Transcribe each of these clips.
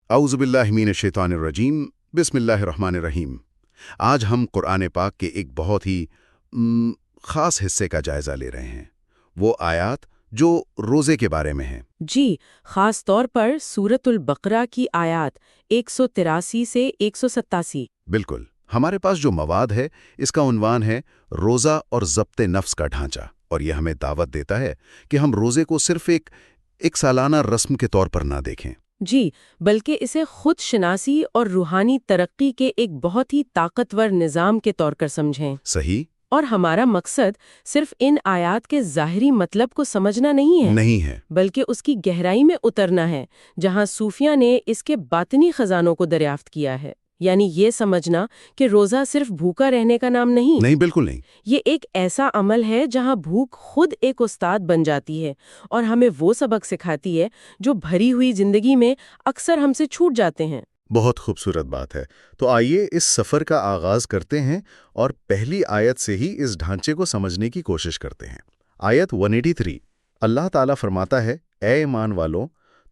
اعوذ باللہ من الشیطان الرجیم بسم اللہ الرحمن الرحیم۔ آج ہم قرآن پاک کے ایک بہت ہی خاص حصے کا جائزہ لے رہے ہیں، وہ آیات جو روزے کے بارے میں ہیں۔ جی، خاص طور پر سورۃ البقرہ کی آیات 183 سے 187۔ بالکل، ہمارے پاس جو مواد ہے اس کا عنوان ہے روزہ اور ضبط نفس کا ڈھانچہ، اور یہ ہمیں دعوت دیتا ہے کہ ہم روزے کو صرف ایک سالانہ رسم کے طور پر نہ دیکھیں۔ جی، بلکہ اسے خود شناسی اور روحانی ترقی کے ایک بہت ہی طاقتور نظام کے طور پر سمجھیں۔ صحیح۔ اور ہمارا مقصد صرف ان آیات کے ظاہری مطلب کو سمجھنا نہیں ہے بلکہ اس کی گہرائی میں اترنا ہے، جہاں صوفیہ نے اس کے باطنی خزانوں کو دریافت کیا ہے۔ یعنی یہ سمجھنا کہ روزہ صرف بھوکا رہنے کا نام نہیں، بالکل نہیں۔ یہ ایک ایسا عمل ہے جہاں بھوک خود ایک استاد بن جاتی ہے اور ہمیں وہ سبق سکھاتی ہے جو بھری ہوئی زندگی میں اکثر ہم سے چھوٹ جاتے ہیں۔ بہت خوبصورت بات ہے۔ تو آئیے اس سفر کا آغاز کرتے ہیں اور پہلی آیت سے ہی اس ڈھانچے کو سمجھنے کی کوشش کرتے ہیں۔ آیت 183، اللہ تعالیٰ فرماتا ہے، اے ایمان والوں،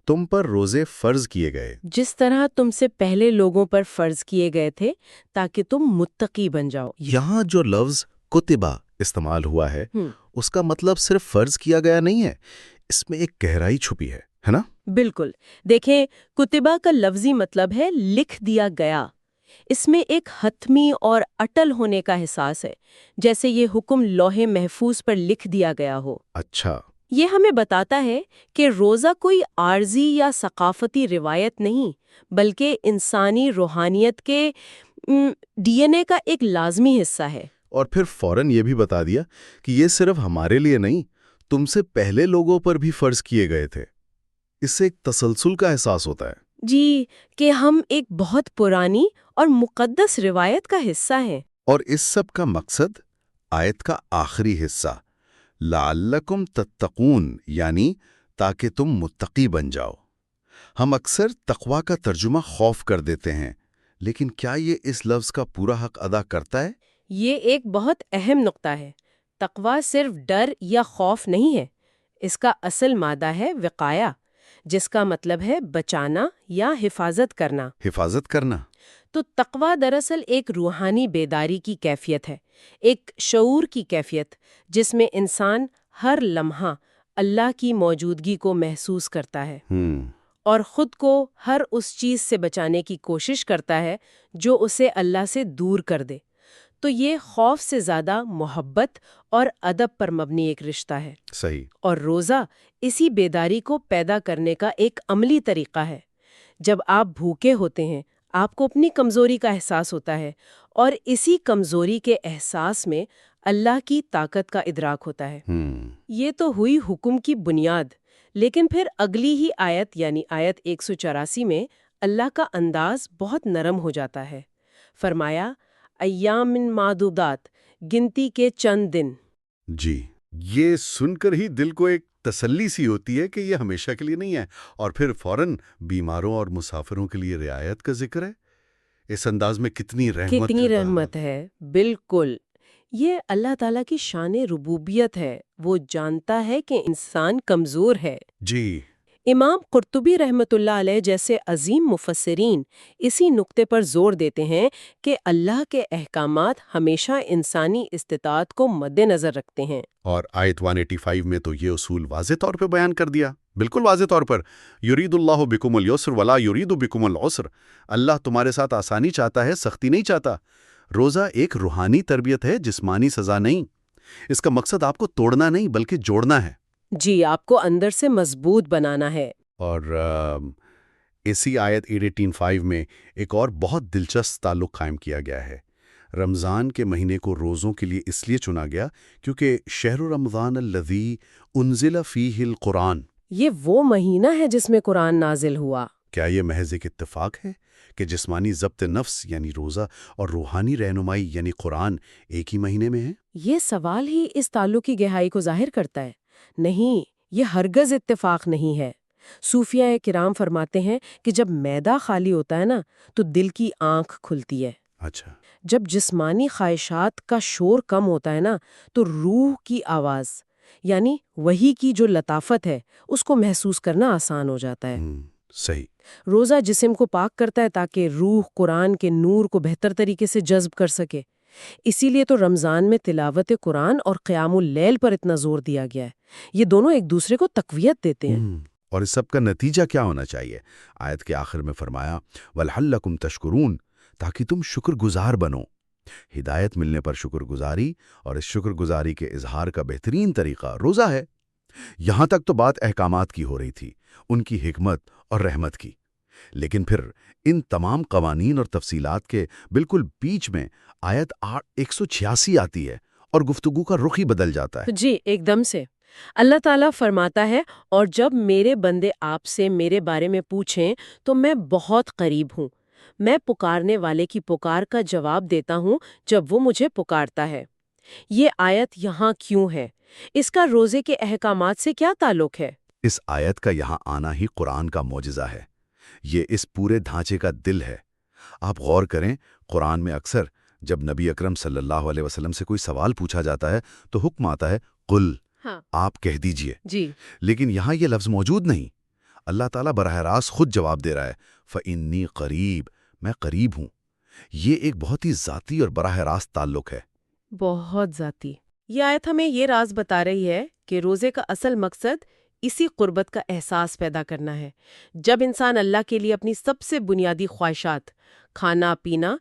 تم پر روزے فرض کیے گئے جس طرح تم سے پہلے لوگوں پر فرض کیے گئے تھے تاکہ تم متقی بن جاؤ۔ یہاں جو لفظ کتبہ استعمال ہوا ہے اس کا مطلب صرف فرض کیا گیا نہیں ہے، اس میں ایک گہرائی چھپی ہے نا؟ بالکل، دیکھیں، کتبہ کا لفظی مطلب ہے لکھ دیا گیا۔ اس میں ایک حتمی اور اٹل ہونے کا احساس ہے، جیسے یہ حکم لوح محفوظ پر لکھ دیا گیا ہو۔ اچھا۔ یہ ہمیں بتاتا ہے کہ روزہ کوئی عارضی یا ثقافتی روایت نہیں، بلکہ انسانی روحانیت کے ڈی این اے کا ایک لازمی حصہ ہے۔ اور پھر فوراً یہ بھی بتا دیا کہ یہ صرف ہمارے لیے نہیں، تم سے پہلے لوگوں پر بھی فرض کیے گئے تھے۔ اس سے ایک تسلسل کا احساس ہوتا ہے۔ جی، کہ ہم ایک بہت پرانی اور مقدس روایت کا حصہ ہیں۔ اور اس سب کا مقصد آیت کا آخری حصہ لعلکم تتقون، یعنی تاکہ تم متقی بن جاؤ۔ ہم اکثر تقوی کا ترجمہ خوف کر دیتے ہیں، لیکن کیا یہ اس لفظ کا پورا حق ادا کرتا ہے؟ یہ ایک بہت اہم نقطہ ہے۔ تقوی صرف ڈر یا خوف نہیں ہے، اس کا اصل مادہ ہے وقایہ، جس کا مطلب ہے بچانا یا حفاظت کرنا۔ حفاظت کرنا۔ تو تقوی دراصل ایک روحانی بیداری کی کیفیت ہے، ایک شعور کی کیفیت جس میں انسان ہر لمحہ اللہ کی موجودگی کو محسوس کرتا ہے اور خود کو ہر اس چیز سے بچانے کی کوشش کرتا ہے جو اسے اللہ سے دور کر دے۔ تو یہ خوف سے زیادہ محبت اور ادب پر مبنی ایک رشتہ ہے۔ صحیح۔ اور روزہ اسی بیداری کو پیدا کرنے کا ایک عملی طریقہ ہے۔ جب آپ بھوکے ہوتے ہیں، آپ کو اپنی کمزوری کا احساس ہوتا ہے، اور اسی کمزوری کے احساس میں اللہ کی طاقت کا ادراک ہوتا ہے۔ یہ تو ہوئی حکم کی بنیاد، لیکن پھر اگلی ہی آیت یعنی آیت 184 میں اللہ کا انداز بہت نرم ہو جاتا ہے۔ فرمایا، ایام معدودات، گنتی کے چند دن۔ جی، یہ سن کر ہی دل کو ایک تسلی سی ہوتی ہے کہ یہ ہمیشہ کے لیے نہیں ہے، اور پھر فوراً بیماروں اور مسافروں کے لیے رعایت کا ذکر ہے۔ اس انداز میں کتنی رحمت ہے۔ بالکل، یہ اللہ تعالیٰ کی شان ربوبیت ہے۔ وہ جانتا ہے کہ انسان کمزور ہے۔ جی۔ امام قرطبی رحمۃ اللہ علیہ جیسے عظیم مفسرین اسی نقطے پر زور دیتے ہیں کہ اللہ کے احکامات ہمیشہ انسانی استطاعت کو مد نظر رکھتے ہیں۔ اور آیت 185 میں تو یہ اصول واضح طور پہ بیان کر دیا، بالکل واضح طور پر، یرید اللہ بکم اليسر ولا یرید بکم العسر۔ اللہ تمہارے ساتھ آسانی چاہتا ہے، سختی نہیں چاہتا۔ روزہ ایک روحانی تربیت ہے، جسمانی سزا نہیں۔ اس کا مقصد آپ کو توڑنا نہیں بلکہ جوڑنا ہے۔ جی، آپ کو اندر سے مضبوط بنانا ہے۔ اور اسی آیت 185 میں ایک اور بہت دلچسپ تعلق قائم کیا گیا ہے۔ رمضان کے مہینے کو روزوں کے لیے اس لیے چنا گیا کیونکہ شہر رمضان الذی انزل فیہ القرآن، یہ وہ مہینہ ہے جس میں قرآن نازل ہوا۔ کیا یہ محض ایک اتفاق ہے کہ جسمانی ضبط نفس یعنی روزہ اور روحانی رہنمائی یعنی قرآن ایک ہی مہینے میں ہے؟ یہ سوال ہی اس تعلق کی گہرائی کو ظاہر کرتا ہے۔ نہیں، یہ ہرگز اتفاق نہیں ہے۔ صوفیہ کرام فرماتے ہیں کہ جب معدہ خالی ہوتا ہے نا تو دل کی آنکھ کھلتی ہے۔ اچھا۔ جب جسمانی خواہشات کا شور کم ہوتا ہے نا تو روح کی آواز یعنی وحی کی جو لطافت ہے اس کو محسوس کرنا آسان ہو جاتا ہے۔ صحیح. روزہ جسم کو پاک کرتا ہے تاکہ روح قرآن کے نور کو بہتر طریقے سے جذب کر سکے. اسی لیے تو رمضان میں تلاوت قرآن اور قیام اللیل پر اتنا زور دیا گیا ہے. یہ دونوں ایک دوسرے کو تقویت دیتے ہیں. اور اس سب کا نتیجہ کیا ہونا چاہیے؟ آیت کے آخر میں فرمایا وَلَعَلَّكُمْ تَشْكُرُونَ، تاکہ تم شکر گزار بنو. ہدایت ملنے پر شکر گزاری اور اس شکر گزاری کے اظہار کا بہترین طریقہ روزہ ہے. یہاں تک تو بات احکامات کی ہو رہی تھی، ان کی حکمت اور رحمت کی. لیکن پھر ان تمام قوانین اور تفصیلات کے بالکل بیچ میں آیت 186 آتی ہے اور گفتگو کا رخ ہی بدل جاتا ہے. جی ایک دم سے. اللہ تعالیٰ فرماتا ہے اور جب میرے بندے آپ سے میرے بارے میں پوچھیں تو میں بہت قریب ہوں. میں پکارنے والے کی پکار کا جواب دیتا ہوں جب وہ مجھے پکارتا ہے. یہ آیت یہاں کیوں ہے؟ اس کا روزے کے احکامات سے کیا تعلق ہے؟ اس آیت کا یہاں آنا ہی قرآن کا معجزہ ہے. یہ اس پورے ڈھانچے کا دل ہے. آپ غور کریں، قرآن میں اکثر جب نبی اکرم صلی اللہ علیہ وسلم سے کوئی سوال پوچھا جاتا ہے تو حکم آتا ہے قل، آپ کہہ دیجئے. جی. لیکن یہاں یہ لفظ موجود نہیں. اللہ تعالیٰ براہ راست خود جواب دے رہا ہے فَإِنِّي قریب، میں قریب ہوں. یہ ایک بہت ہی ذاتی اور براہ راست تعلق ہے. بہت ذاتی. یہ آیت ہمیں یہ راز بتا رہی ہے کہ روزے کا اصل مقصد اسی قربت کا احساس پیدا کرنا ہے. جب انسان اللہ کے لیے اپنی سب سے بنیادی خواہشات، کھانا پینا،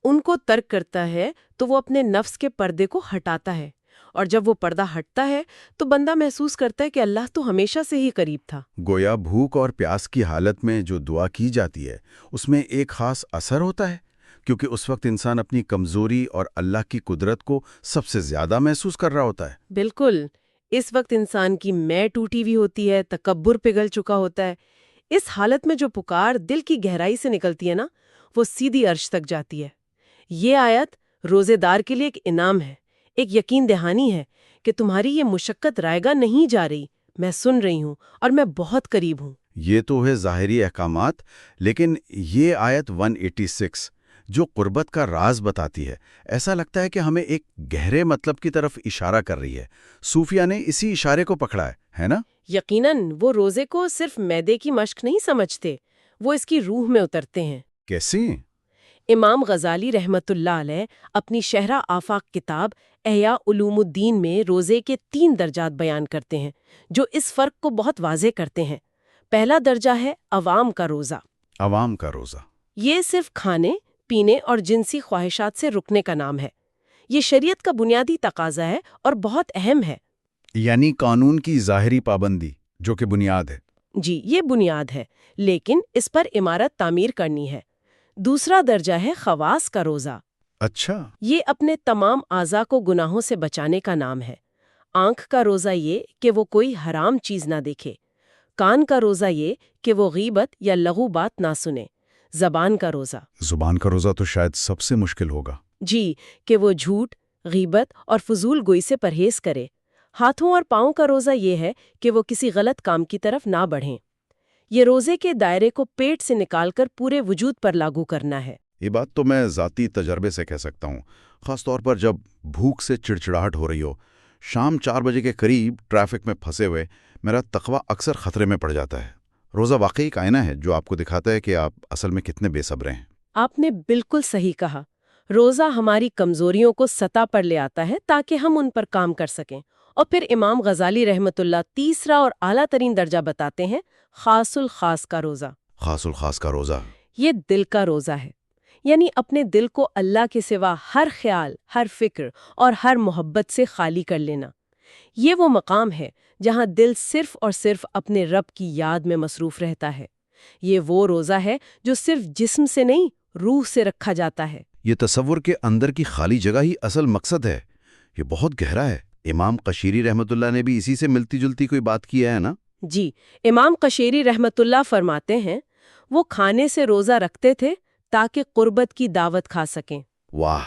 ان کو ترک کرتا ہے تو وہ اپنے نفس کے پردے کو ہٹاتا ہے. اور جب وہ پردہ ہٹتا ہے تو بندہ محسوس کرتا ہے کہ اللہ تو ہمیشہ سے ہی قریب تھا. گویا بھوک اور پیاس کی حالت میں جو دعا کی جاتی ہے اس میں ایک خاص اثر ہوتا ہے، کیونکہ اس وقت انسان اپنی کمزوری اور اللہ کی قدرت کو سب سے زیادہ محسوس کر رہا ہوتا ہے. بالکل. اس وقت انسان کی میں ٹوٹی ہوئی ہوتی ہے، تکبر پگھل چکا ہوتا ہے. اس حالت میں جو پکار دل کی گہرائی سے نکلتی ہے نا، وہ سیدھی عرش تک جاتی ہے. یہ آیت روزے دار کے لیے ایک انعام ہے، ایک یقین دہانی ہے کہ تمہاری یہ مشقت رائے گاہ نہیں جا رہی. میں سن رہی ہوں اور میں بہت قریب ہوں. یہ تو ہے ظاہری احکامات، لیکن یہ آیت 186 جو قربت کا راز بتاتی ہے، ایسا لگتا ہے کہ ہمیں ایک گہرے مطلب کی طرف اشارہ کر رہی ہے. صوفیہ نے اسی اشارے کو پکڑا ہے نا؟ یقیناً وہ روزے کو صرف معدے کی مشق نہیں سمجھتے، وہ اس کی روح میں اترتے ہیں. کیسے؟ امام غزالی رحمت اللہ علیہ اپنی شہرہ آفاق کتاب احیاء علوم الدین میں روزے کے 3 درجات بیان کرتے ہیں جو اس فرق کو بہت واضح کرتے ہیں. پہلا درجہ ہے عوام کا روزہ. عوام کا روزہ یہ صرف کھانے پینے اور جنسی خواہشات سے رکنے کا نام ہے. یہ شریعت کا بنیادی تقاضا ہے اور بہت اہم ہے. یعنی قانون کی ظاہری پابندی جو کہ بنیاد ہے. جی یہ بنیاد ہے، لیکن اس پر عمارت تعمیر کرنی ہے. دوسرا درجہ ہے خواص کا روزہ. اچھا. یہ اپنے تمام اعضاء کو گناہوں سے بچانے کا نام ہے. آنکھ کا روزہ یہ کہ وہ کوئی حرام چیز نہ دیکھے. کان کا روزہ یہ کہ وہ غیبت یا لغو بات نہ سنے. زبان کا روزہ. زبان کا روزہ تو شاید سب سے مشکل ہوگا. جی کہ وہ جھوٹ، غیبت اور فضول گوئی سے پرہیز کرے. ہاتھوں اور پاؤں کا روزہ یہ ہے کہ وہ کسی غلط کام کی طرف نہ بڑھیں. یہ روزے کے دائرے کو پیٹ سے نکال کر پورے وجود پر لاگو کرنا ہے. یہ بات تو میں ذاتی تجربے سے کہہ سکتا ہوں، خاص طور پر جب بھوک سے چڑچڑاہٹ ہو رہی ہو. شام 4 بجے کے قریب ٹریفک میں پھنسے ہوئے میرا تقویٰ اکثر خطرے میں پڑ جاتا ہے. روزہ واقعی ایک آئینہ ہے جو آپ کو دکھاتا ہے کہ آپ اصل میں کتنے بے صبر ہیں. آپ نے بالکل صحیح کہا. روزہ ہماری کمزوریوں کو سطح پر لے آتا ہے تاکہ ہم ان پر کام کر سکیں. اور پھر امام غزالی رحمت اللہ تیسرا اور اعلیٰ ترین درجہ بتاتے ہیں، خاص الخاص کا روزہ. خاص الخاص کا روزہ یہ دل کا روزہ ہے، یعنی اپنے دل کو اللہ کے سوا ہر خیال، ہر فکر اور ہر محبت سے خالی کر لینا. یہ وہ مقام ہے جہاں دل صرف اور صرف اپنے رب کی یاد میں مصروف رہتا ہے. یہ وہ روزہ ہے جو صرف جسم سے نہیں، روح سے رکھا جاتا ہے. یہ تصور کے اندر کی خالی جگہ ہی اصل مقصد ہے. یہ بہت گہرا ہے. امام قشیری رحمت اللہ نے بھی اسی سے ملتی جلتی کوئی بات کی ہے نا؟ جی امام قشیری رحمت اللہ فرماتے ہیں وہ کھانے سے روزہ رکھتے تھے تاکہ قربت کی دعوت کھا سکیں. واہ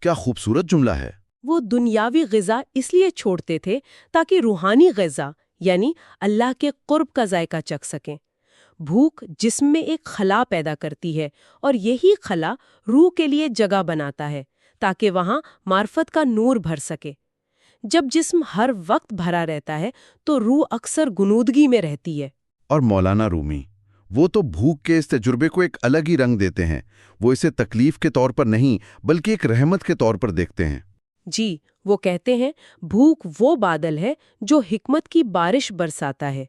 کیا خوبصورت جملہ ہے. وہ دنیاوی غذا اس لیے چھوڑتے تھے تاکہ روحانی غذا یعنی اللہ کے قرب کا ذائقہ چکھ سکیں. بھوک جسم میں ایک خلا پیدا کرتی ہے اور یہی خلا روح کے لیے جگہ بناتا ہے تاکہ وہاں معرفت کا نور بھر سکے. جب جسم ہر وقت بھرا رہتا ہے تو روح اکثر گنودگی میں رہتی ہے. اور مولانا رومی وہ تو بھوک کے اس تجربے کو ایک الگ ہی رنگ دیتے ہیں. وہ اسے تکلیف کے طور پر نہیں بلکہ ایک رحمت کے طور پر دیکھتے ہیں. جی، وہ کہتے ہیں بھوک وہ بادل ہے جو حکمت کی بارش برساتا ہے.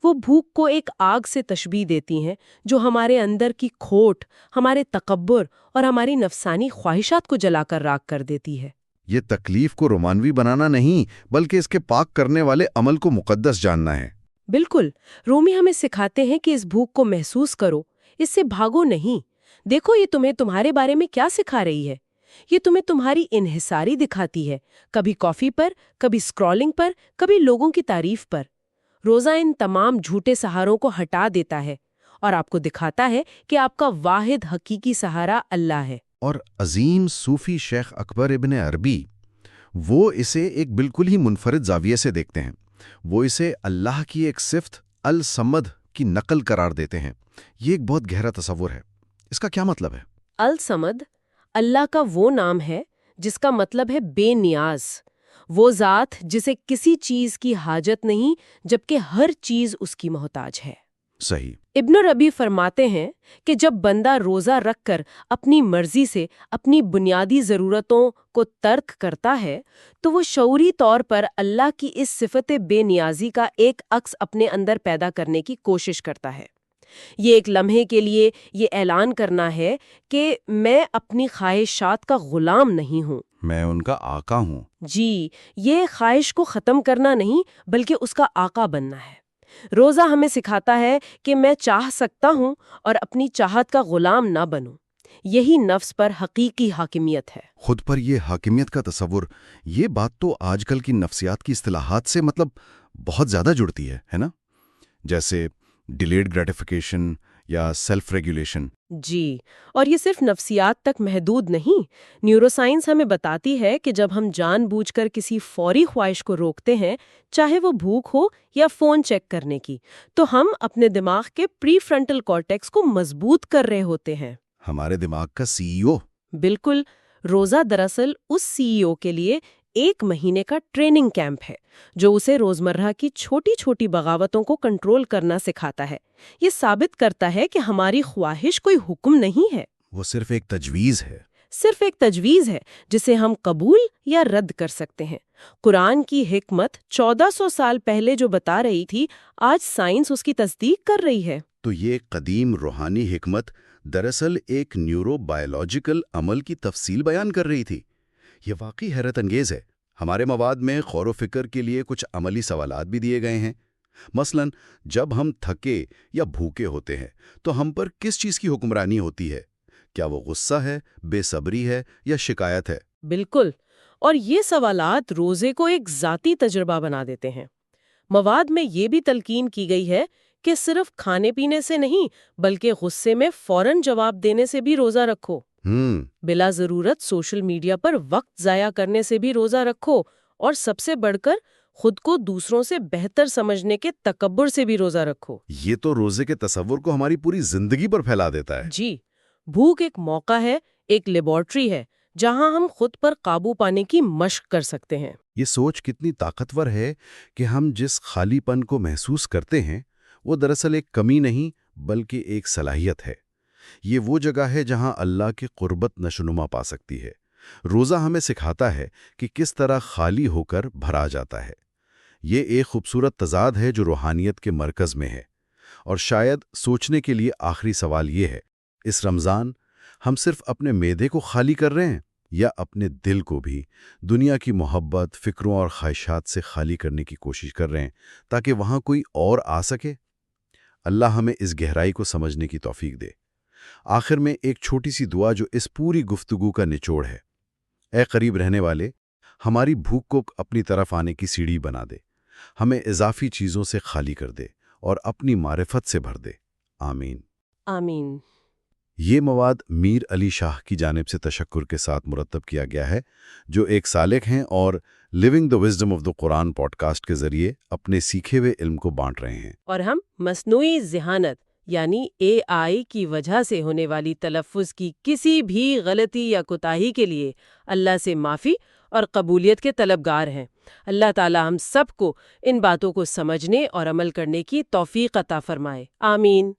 وہ بھوک کو ایک آگ سے تشبیہ دیتی ہیں جو ہمارے اندر کی کھوٹ، ہمارے تکبر اور ہماری نفسانی خواہشات کو جلا کر راکھ کر دیتی ہے. یہ تکلیف کو رومانوی بنانا نہیں بلکہ اس کے پاک کرنے والے عمل کو مقدس جاننا ہے. بالکل، رومی ہمیں سکھاتے ہیں کہ اس بھوک کو محسوس کرو، اس سے بھاگو نہیں. دیکھو یہ تمہیں تمہارے بارے میں کیا سکھا رہی ہے. یہ تمہیں تمہاری انحصاری دکھاتی ہے، کبھی کافی پر، کبھی اسکرولنگ پر، کبھی لوگوں کی تعریف پر. روزہ ان تمام جھوٹے سہاروں کو ہٹا دیتا ہے اور آپ کو دکھاتا ہے کہ آپ کا واحد حقیقی سہارا اللہ ہے. اور عظیم صوفی شیخ اکبر ابن عربی وہ اسے ایک بالکل ہی منفرد زاویے سے دیکھتے ہیں. وہ اسے اللہ کی ایک صفت الصمد کی نقل قرار دیتے ہیں. یہ ایک بہت گہرا تصور ہے. اس کا کیا مطلب ہے؟ الصمد اللہ کا وہ نام ہے جس کا مطلب ہے بے نیاز. وہ ذات جسے کسی چیز کی حاجت نہیں جبکہ ہر چیز اس کی محتاج ہے. صحیح. ابن ربی فرماتے ہیں کہ جب بندہ روزہ رکھ کر اپنی مرضی سے اپنی بنیادی ضرورتوں کو ترک کرتا ہے تو وہ شعوری طور پر اللہ کی اس صفت بے نیازی کا ایک عکس اپنے اندر پیدا کرنے کی کوشش کرتا ہے. یہ ایک لمحے کے لیے یہ اعلان کرنا ہے کہ میں اپنی خواہشات کا غلام نہیں ہوں، میں ان کا آقا ہوں. جی، یہ خواہش کو ختم کرنا نہیں بلکہ اس کا آقا بننا ہے. روزہ ہمیں سکھاتا ہے کہ میں چاہ سکتا ہوں اور اپنی چاہت کا غلام نہ بنوں. یہی نفس پر حقیقی حاکمیت ہے. خود پر یہ حاکمیت کا تصور، یہ بات تو آج کل کی نفسیات کی اصطلاحات سے بہت زیادہ جڑتی ہے نا؟ جیسے ڈیلیڈ گریٹیفیکیشن یا سیلف ریگولیشن. جی، اور یہ صرف نفسیات تک محدود نہیں. نیورو سائنس ہمیں بتاتی ہے کہ جب ہم جان بوجھ کر کسی فوری خواہش کو روکتے ہیں، چاہے وہ بھوک ہو یا فون چیک کرنے کی، تو ہم اپنے دماغ کے پری فرنٹل کارٹیکس کو مضبوط کر رہے ہوتے ہیں. ہمارے دماغ کا CEO. بالکل. روزہ دراصل اس CEO کے لیے 1 مہینے کا ٹریننگ کیمپ ہے جو اسے روزمرہ کی چھوٹی چھوٹی بغاوتوں کو کنٹرول کرنا سکھاتا ہے. یہ ثابت کرتا ہے کہ ہماری خواہش کوئی حکم نہیں ہے، وہ صرف ایک تجویز ہے. صرف ایک تجویز ہے جسے ہم قبول یا رد کر سکتے ہیں. قرآن کی حکمت 1400 سال پہلے جو بتا رہی تھی، آج سائنس اس کی تصدیق کر رہی ہے. تو یہ قدیم روحانی حکمت دراصل ایک نیورو بایولوجیکل عمل کی تفصیل بیان کر رہی تھی. یہ واقعی حیرت انگیز ہے. ہمارے مواد میں غور و فکر کے لیے کچھ عملی سوالات بھی دیے گئے ہیں. مثلا جب ہم تھکے یا بھوکے ہوتے ہیں تو ہم پر کس چیز کی حکمرانی ہوتی ہے؟ کیا وہ غصہ ہے، بے صبری ہے یا شکایت ہے؟ بالکل. اور یہ سوالات روزے کو ایک ذاتی تجربہ بنا دیتے ہیں. مواد میں یہ بھی تلقین کی گئی ہے کہ صرف کھانے پینے سے نہیں بلکہ غصے میں فوراً جواب دینے سے بھی روزہ رکھو. بلا ضرورت سوشل میڈیا پر وقت ضائع کرنے سے بھی روزہ رکھو، اور سب سے بڑھ کر خود کو دوسروں سے بہتر سمجھنے کے تکبر سے بھی روزہ رکھو. یہ تو روزے کے تصور کو ہماری پوری زندگی پر پھیلا دیتا ہے. جی، بھوک ایک موقع ہے، ایک لیبارٹری ہے جہاں ہم خود پر قابو پانے کی مشق کر سکتے ہیں. یہ سوچ کتنی طاقتور ہے کہ ہم جس خالی پن کو محسوس کرتے ہیں وہ دراصل ایک کمی نہیں بلکہ ایک صلاحیت ہے. یہ وہ جگہ ہے جہاں اللہ کی قربت نشوونما پا سکتی ہے. روزہ ہمیں سکھاتا ہے کہ کس طرح خالی ہو کر بھرا جاتا ہے. یہ ایک خوبصورت تضاد ہے جو روحانیت کے مرکز میں ہے. اور شاید سوچنے کے لیے آخری سوال یہ ہے، اس رمضان ہم صرف اپنے معدے کو خالی کر رہے ہیں یا اپنے دل کو بھی دنیا کی محبت، فکروں اور خواہشات سے خالی کرنے کی کوشش کر رہے ہیں تاکہ وہاں کوئی اور آ سکے؟ اللہ ہمیں اس گہرائی کو سمجھنے کی توفیق دے. آخر میں ایک چھوٹی سی دعا جو اس پوری گفتگو کا نچوڑ ہے. اے قریب رہنے والے، ہماری بھوک کو اپنی طرف آنے کی سیڑھی بنا دے، ہمیں اضافی چیزوں سے خالی کر دے اور اپنی معرفت سے بھر دے. آمین. آمین. یہ مواد میر علی شاہ کی جانب سے تشکر کے ساتھ مرتب کیا گیا ہے، جو ایک سالک ہیں اور living the wisdom of the Quran podcast کے ذریعے اپنے سیکھے ہوئے علم کو بانٹ رہے ہیں. اور ہم مصنوعی ذہانت یعنی AI کی وجہ سے ہونے والی تلفظ کی کسی بھی غلطی یا کوتاہی کے لیے اللہ سے معافی اور قبولیت کے طلبگار ہیں. اللہ تعالی ہم سب کو ان باتوں کو سمجھنے اور عمل کرنے کی توفیق عطا فرمائے. آمین.